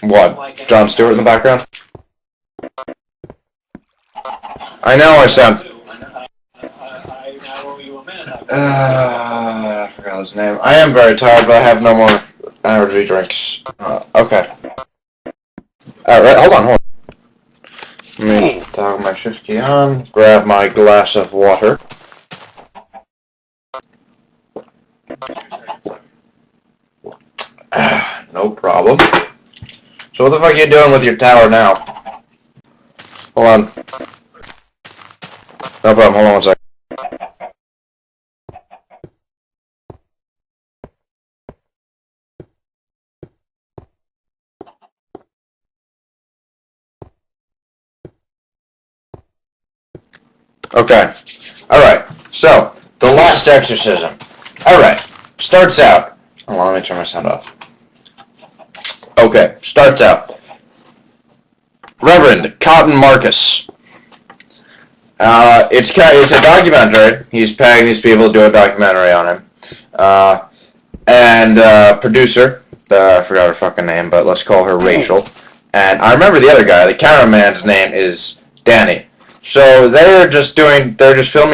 What? Jon Stewart in the background? I know I said. I forgot his name. I am very tired, but I have no more energy drinks. Okay. Alright, hold on. Let me toggle my shift key on, grab my glass of water. No problem. So what the fuck are you doing with your tower now? Hold on. No problem, hold on one second. Okay. Alright. So, the last exorcism. Alright. Starts out. Hold on, let me turn my sound off. Okay. Starts out. Reverend Cotton Marcus. It's a documentary. He's paying these people to do a documentary on him. Producer. I forgot her fucking name, but let's call her Rachel. And I remember the other guy. The cameraman's name is Danny. So they're just filming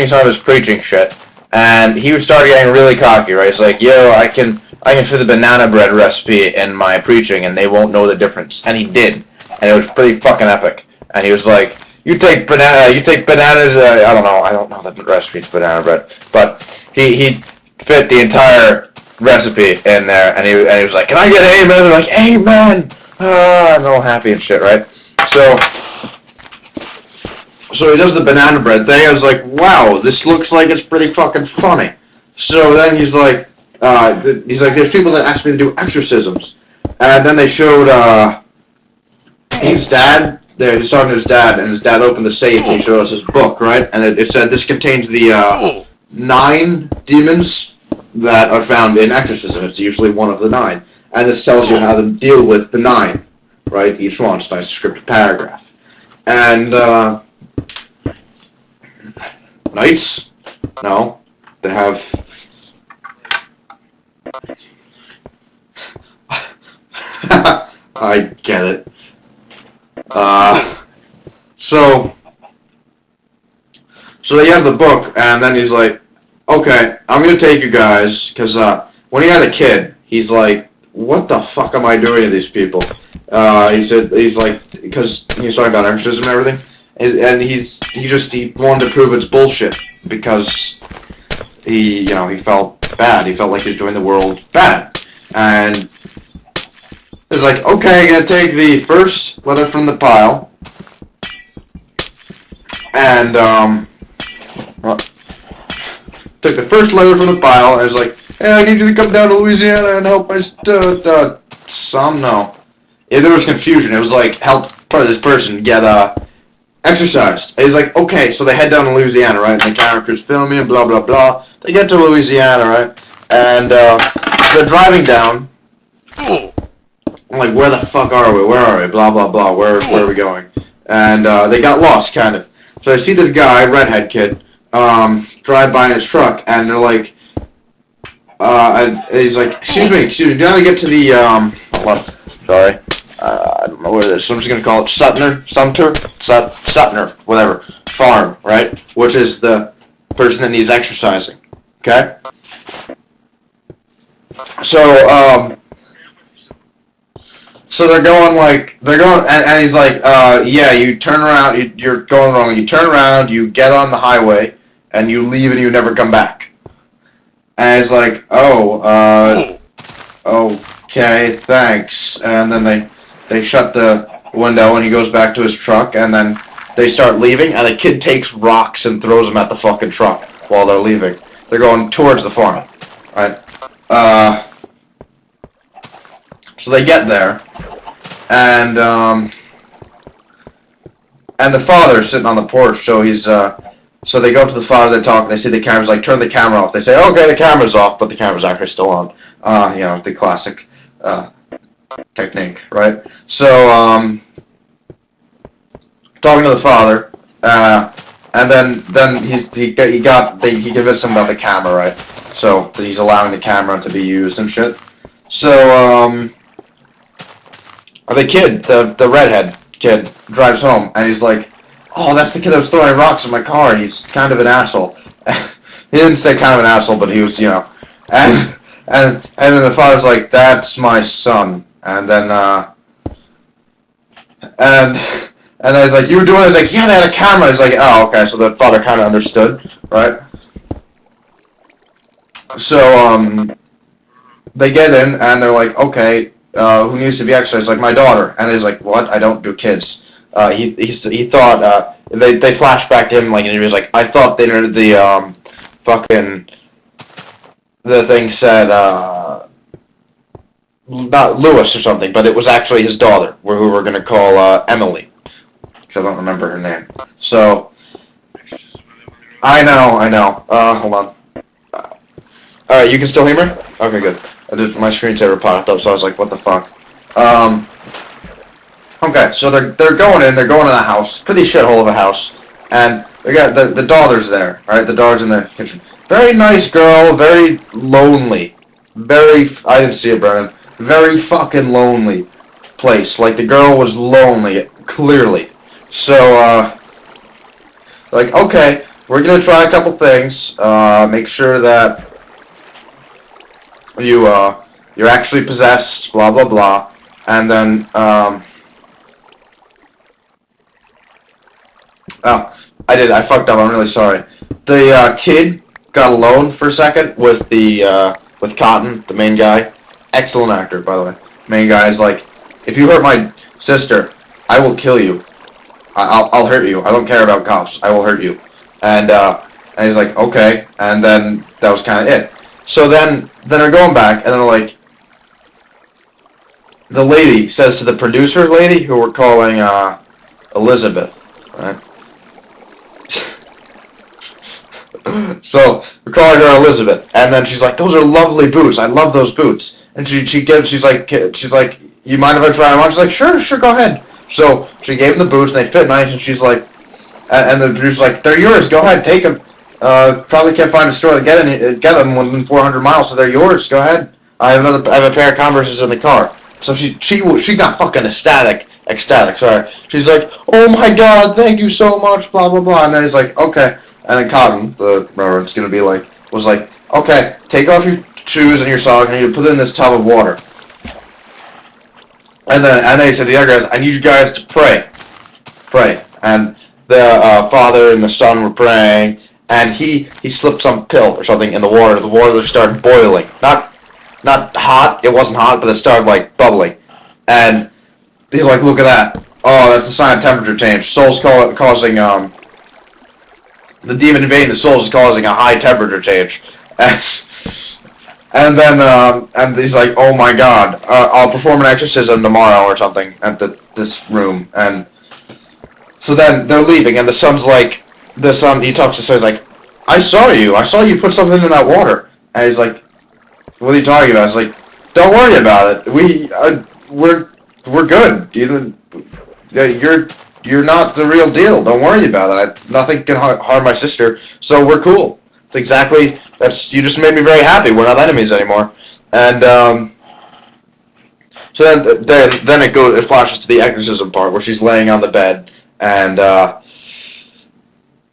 some of his preaching shit, and he started getting really cocky, right? He's like, yo, I can fit the banana bread recipe in my preaching, and they won't know the difference. And he did, and it was pretty fucking epic. And he was like, you take bananas, I don't know the recipe to banana bread, but he fit the entire recipe in there, and he was like, can I get amen? They're like, amen! I'm all happy and shit, right? So he does the banana bread thing. I was like, wow, this looks like it's pretty fucking funny. So then he's like, there's people that ask me to do exorcisms. And then they showed his dad. He's talking to his dad, and his dad opened the safe and he showed us his book, right? And it said this contains the 9 demons that are found in exorcism. It's usually one of the 9. And this tells you how to deal with the 9, right? Each one. It's a nice scripted paragraph. And, Knights? No. They have... I get it. So he has the book, and then he's like, okay, I'm gonna take you guys, because when he had a kid, he's like, what the fuck am I doing to these people? He's like, because he's talking about exorcism and everything. And he wanted to prove it's bullshit because he felt bad. He felt like he was doing the world bad. And he's like, okay, I'm gonna take the first letter from the pile. And took the first letter from the pile. And I was like, hey, I need you to come down to Louisiana and help my son. No, yeah, there was confusion. It was like help this person get exercised. And he's like, okay, so they head down to Louisiana, right? And the camera crew's filming and blah, blah, blah. They get to Louisiana, right? And they're driving down. I'm like, where the fuck are we? Where are we? Blah, blah, blah. Where are we going? And they got lost, kind of. So I see this guy, redhead kid, drive by in his truck, and they're like, and he's like, excuse me, do you want to get to the, hold on, sorry. I don't know where it is, so I'm just going to call it Sutner, whatever, farm, right? Which is the person that needs exercising, okay? So they're going, and he's like, yeah, you turn around, you're going wrong, you turn around, you get on the highway, and you leave and you never come back. And he's like, okay, thanks, and then they shut the window, and he goes back to his truck, and then they start leaving, and the kid takes rocks and throws them at the fucking truck while they're leaving. They're going towards the farm, right? So they get there, and the father's sitting on the porch, so he's, so they go up to the father, they talk, they see the camera's like, turn the camera off. They say, okay, the camera's off, but the camera's actually still on. The classic, technique, right? So, talking to the father, and then he convinced him about the camera, right? So he's allowing the camera to be used and shit. So the redhead kid, drives home, and he's like, "Oh, that's the kid that was throwing rocks in my car, and he's kind of an asshole." He didn't say kind of an asshole, but he was, and then the father's like, "That's my son," and then and then he's like, "You were doing it?" He's like, "Yeah, they had a camera." He's like, "Oh, okay." So the father kind of understood, right? So they get in and they're like, "Okay, who needs to be exercised?" Like, my daughter. And he's like, "What? I don't do kids." He thought they flashed back to him, like, and he was like, "I thought they entered the fucking the thing said not Lewis or something, but it was actually his daughter, who we're gonna call Emily, because I don't remember her name." So I know. Hold on. Alright, you can still hear me? Okay, good. My screensaver popped up, so I was like, what the fuck? Okay, so they're going in the house, pretty shithole of a house, and they got the daughter's there, right? The daughter's in the kitchen. Very nice girl, very lonely. I didn't see it, Brennan. Very fucking lonely place. Like, the girl was lonely, clearly. So, like, okay, we're gonna try a couple things, make sure that you're actually possessed, blah blah blah, and then oh, I fucked up. I'm really sorry. The kid got alone for a second with with Cotton, the main guy. Excellent actor, by the way. Main guy is like, "If you hurt my sister, I will kill you. I'll hurt you. I don't care about cops. I will hurt you." And he's like, "Okay," and then that was kind of it. So then they're going back, and they're like, the lady says to the producer lady, who we're calling Elizabeth, right? So we're calling her Elizabeth, and then she's like, "Those are lovely boots. I love those boots." And she's like, "You mind if I try them on?" She's like, "Sure, go ahead." So she gave them the boots, and they fit nice. And she's like, and the producer's like, "They're yours. Go ahead, take them. Probably can't find a store to get them within 400 miles, so they're yours. Go ahead. I have a pair of Converses in the car." So she got fucking ecstatic. Sorry. She's like, "Oh my god, thank you so much, blah blah blah." And then he's like, "Okay." And then Cotton, the reverend's gonna be like, was like, "Okay, take off your shoes and your socks, and you put it in this tub of water." And then he said to the other guys, "I need you guys to pray." And the father and the son were praying, and he slipped some pill or something in the water. The water started boiling. Not hot. It wasn't hot, but it started like bubbling. And he's like, "Look at that. Oh, that's a sign of temperature change. Soul's causing the demon invading the souls is causing a high temperature change." And then and he's like, "Oh my god, I'll perform an exorcism tomorrow or something at this room." And so then they're leaving, and the son's like, he talks to the son, he's like, I saw you put something in that water." And he's like, "What are you talking about?" It's like, "Don't worry about it. We're good. You're not the real deal. Don't worry about it. Nothing can harm my sister, so we're cool." It's exactly, you just made me very happy. We're not enemies anymore. And so then it flashes to the exorcism part where she's laying on the bed, and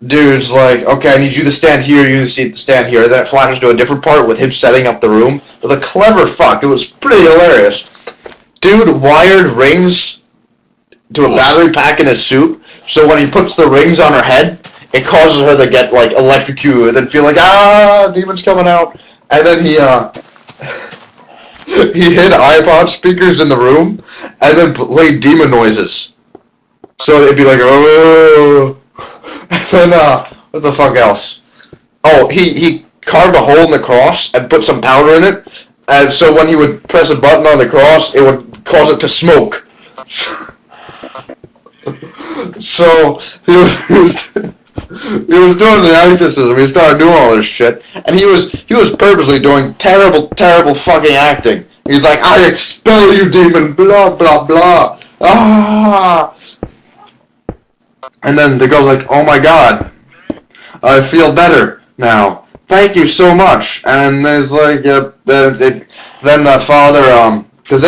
dude's like, "Okay, I need you to stand here, you to stand here." And then it flashes to a different part with him setting up the room with a clever fuck. It was pretty hilarious. Dude wired rings to a battery pack in his suit, so when he puts the rings on her head, it causes her to get like electrocuted and feel like, demon's coming out. And then he he hid iPod speakers in the room and then played demon noises. So it'd be like, "Oh." And then what the fuck else? Oh, he carved a hole in the cross and put some powder in it, and so when he would press a button on the cross, it would cause it to smoke. So he was doing the exorcism. He started doing all this shit, and he was purposely doing terrible fucking acting. He's like, "I expel you, demon, blah blah blah." And then the girl's like, "Oh my god, I feel better now. Thank you so much." And there's like, then the father, because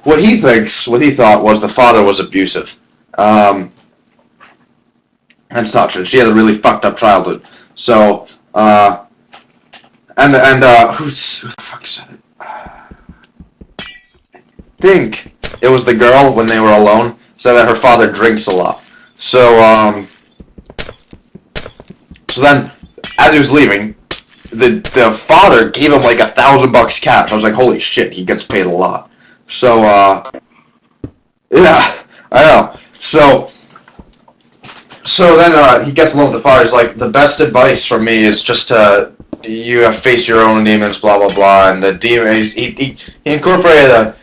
what he thought was the father was abusive. That's not true. She had a really fucked up childhood. So, who the fuck said it? I think it was the girl when they were alone. Said that her father drinks a lot. So, so then, as he was leaving, the father gave him like $1,000 cash. I was like, holy shit, he gets paid a lot. So, yeah, I know. So then he gets alone with the father. He's like, the best advice from me is just you have to face your own demons, blah blah blah. And the demons, he incorporated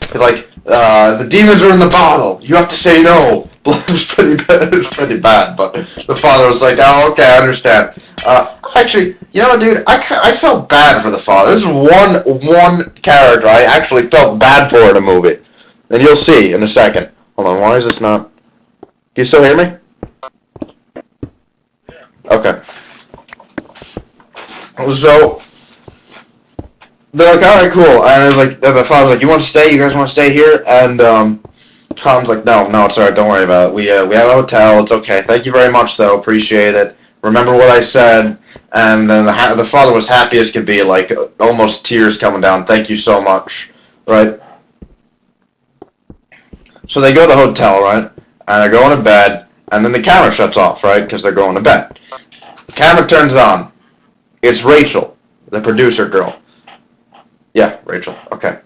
the demons are in the bottle. You have to say no. It was pretty bad. It was pretty bad. But the father was like, oh, okay, I understand. Actually, you know, dude, I felt bad for the father. This is one character I actually felt bad for in a movie, and you'll see in a second. Hold on, why is this not? Can you still hear me? Okay. So they're like, all right, cool. And like, the father's like, you want to stay? You guys want to stay here? And Tom's like, no, it's all right. Don't worry about it. We have a hotel. It's okay. Thank you very much, though. Appreciate it. Remember what I said. And then the father was happy as could be, like almost tears coming down. Thank you so much, right? So they go to the hotel, right? And they're going to bed. And then the camera shuts off, right? Because they're going to bed. The camera turns on. It's Rachel, the producer girl. Yeah, Rachel. Okay.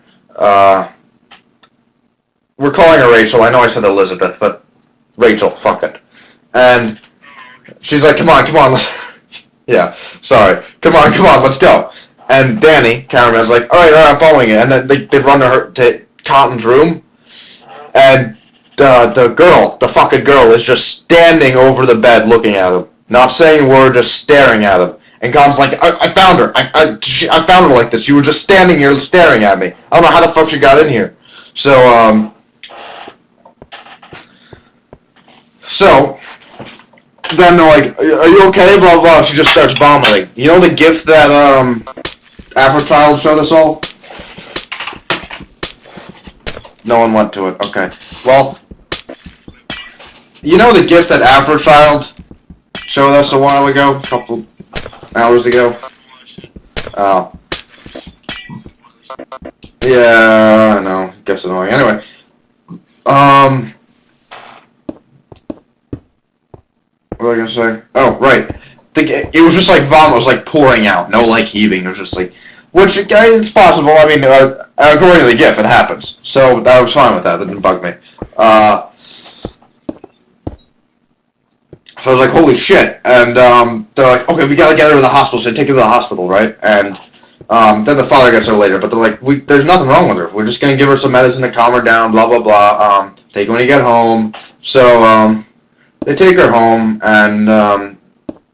We're calling her Rachel. I know I said Elizabeth, but Rachel. Fuck it. And she's like, come on. Yeah, sorry. Come on, let's go. And Danny, cameraman's like, all right, I'm following you. And then they run to Cotton's room. And the fucking girl is just standing over the bed looking at him. Not saying a word, just staring at him. And Cotton's like, I found her. I found her like this. You were just standing here staring at me. I don't know how the fuck she got in here. So then they're like, are you okay? Blah, blah. She just starts vomiting. You know the gift that Afrochild showed us all? No one went to it. Okay. Well, you know the gift that Afrochild showed us a while ago? A couple hours ago? Oh. Yeah, I know. Guess annoying. Anyway. What was I gonna say? Oh, right. It was just like vomit. It was like pouring out. No, like heaving. It was just like... Which, it's possible. I mean, according to the GIF, it happens. So, I was fine with that. That didn't bug me. So I was like, holy shit. And they're like, okay, we gotta get her to the hospital. So they take her to the hospital, right? And then the father gets her later. But they're like, there's nothing wrong with her. We're just gonna give her some medicine to calm her down, blah, blah, blah. Take her when you get home. So they take her home, and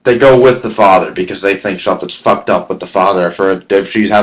they go with the father because they think something's fucked up with the father if she's having